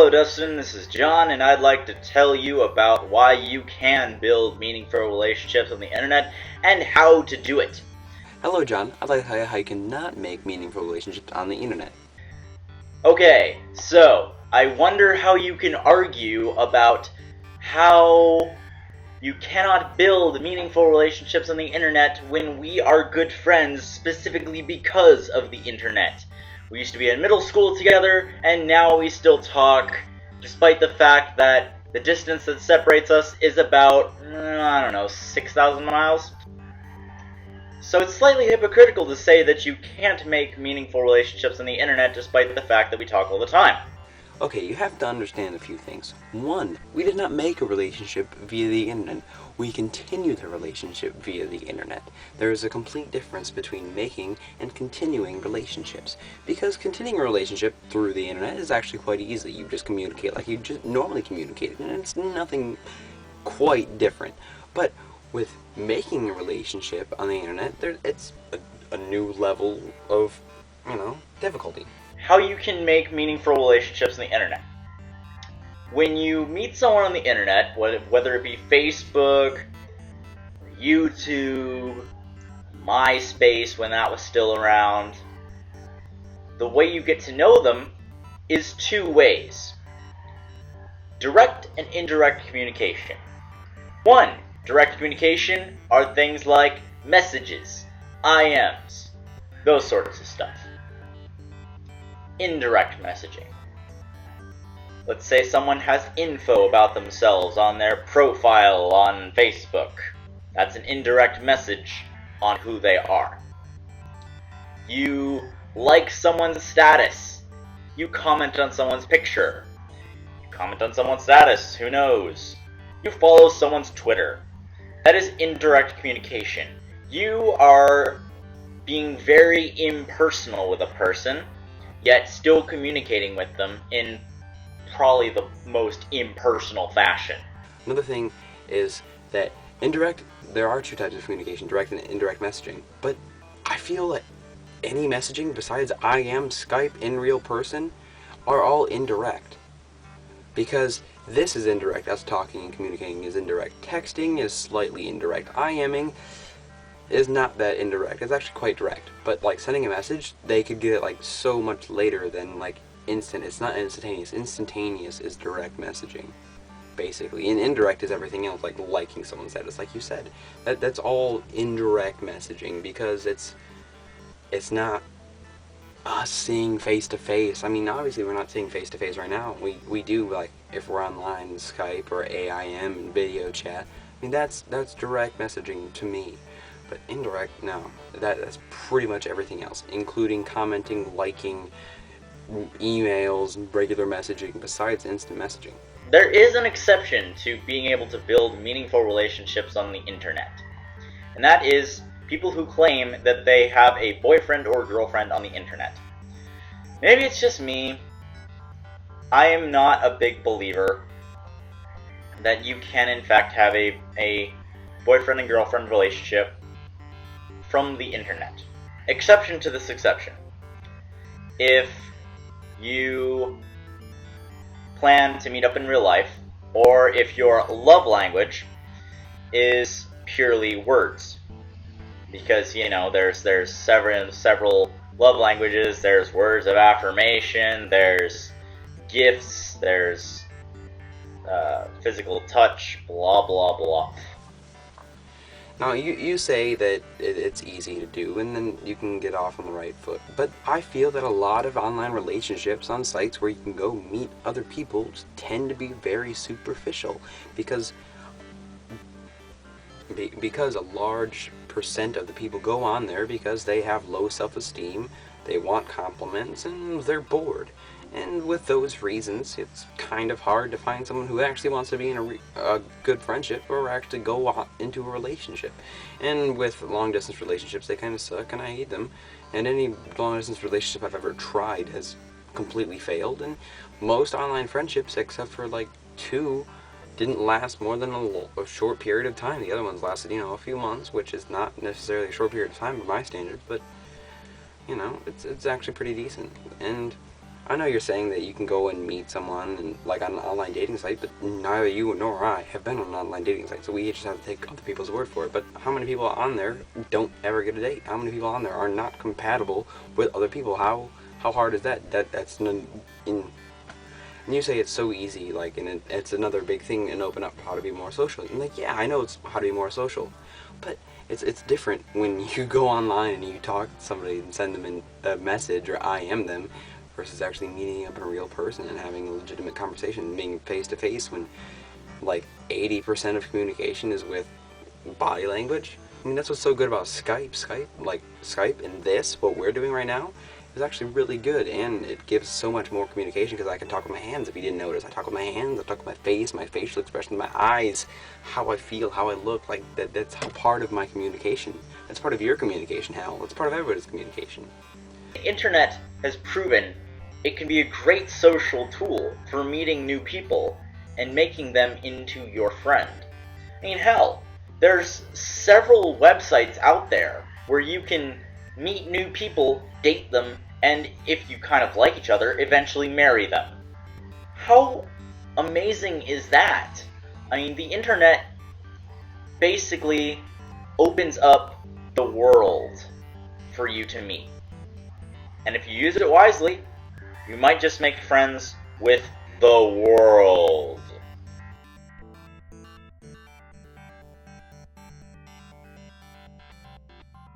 Hello Dustin, this is John, and I'd like to tell you about why you can build meaningful relationships on the internet and how to do it. Hello John, I'd like to tell you how you cannot make meaningful relationships on the internet. Okay, so I wonder how you can argue about how you cannot build meaningful relationships on the internet when we are good friends specifically because of the internet. We used to be in middle school together, and now we still talk, despite the fact that the distance that separates us is about, 6,000 miles. So it's slightly hypocritical to say that you can't make meaningful relationships on the internet despite the fact that we talk all the time. Okay, you have to understand a few things. One, we did not make a relationship via the internet. We continue the relationship via the internet. There is a complete difference between making and continuing relationships. Because continuing a relationship through the internet is actually quite easy. You just communicate like you just normally communicate, and it's nothing quite different. But with making a relationship on the internet, it's a new level of, difficulty. How you can make meaningful relationships on the internet. When you meet someone on the internet, whether it be Facebook, YouTube, MySpace when that was still around, the way you get to know them is two ways. Direct and indirect communication. One, direct communication are things like messages, IMs, those sorts of stuff. Indirect messaging. Let's say someone has info about themselves on their profile on Facebook. That's an indirect message on who they are. You like someone's status. You comment on someone's picture. You comment on someone's status, who knows? You follow someone's Twitter. That is indirect communication. You are being very impersonal with a person, yet still communicating with them in probably the most impersonal fashion. Another thing is that there are two types of communication, direct and indirect messaging, but I feel that any messaging besides IM, Skype, in real person, are all indirect. Because this is indirect, us talking and communicating is indirect. Texting is slightly indirect. IMing is not that indirect. It's actually quite direct. But like sending a message, they could get it like so much later than like instant. It's not instantaneous. Instantaneous is direct messaging, basically. And indirect is everything else, like liking someone's status, like you said. That's all indirect messaging because it's not us seeing face to face. I mean, obviously we're not seeing face to face right now. We do, like if we're online, Skype or AIM and video chat. I mean that's direct messaging to me. But indirect, no. That's pretty much everything else, including commenting, liking, emails, regular messaging, besides instant messaging. There is an exception to being able to build meaningful relationships on the internet. And that is people who claim that they have a boyfriend or girlfriend on the internet. Maybe it's just me. I am not a big believer that you can in fact have a boyfriend and girlfriend relationship from the internet. Exception to this exception. If you plan to meet up in real life, or if your love language is purely words. Because, there's several love languages. There's words of affirmation, there's gifts, there's physical touch, blah blah blah. Now, you say that it's easy to do, and then you can get off on the right foot. But I feel that a lot of online relationships on sites where you can go meet other people tend to be very superficial, because a large percent of the people go on there because they have low self-esteem, they want compliments, and they're bored. And with those reasons, it's kind of hard to find someone who actually wants to be in a good friendship or actually go into a relationship. And with long-distance relationships, they kind of suck, and I hate them. And any long-distance relationship I've ever tried has completely failed. And most online friendships, except for like two, didn't last more than a short period of time. The other ones lasted, a few months, which is not necessarily a short period of time by my standards, but, it's actually pretty decent. And I know you're saying that you can go and meet someone and, like, on an online dating site, but neither you nor I have been on an online dating site, so we just have to take other people's word for it. But how many people on there don't ever get a date? How many people on there are not compatible with other people? How hard is that? That's and you say it's so easy, like, and it's another big thing and open up how to be more social. And, like, yeah, I know it's how to be more social, but it's different when you go online and you talk to somebody and send them a message or IM them versus actually meeting up in a real person and having a legitimate conversation, being face to face when, like, 80% of communication is with body language. I mean, that's what's so good about Skype. Skype and this, what we're doing right now, is actually really good, and it gives so much more communication because I can talk with my hands. If you didn't notice, I talk with my hands, I talk with my face, my facial expression, my eyes, how I feel, how I look. Like, that's how part of my communication. That's part of your communication, Hal. It's part of everybody's communication. The internet has proven it can be a great social tool for meeting new people and making them into your friend. I mean, hell, there's several websites out there where you can meet new people, date them, and if you kind of like each other, eventually marry them. How amazing is that? I mean, the internet basically opens up the world for you to meet. And if you use it wisely, you might just make friends with the world.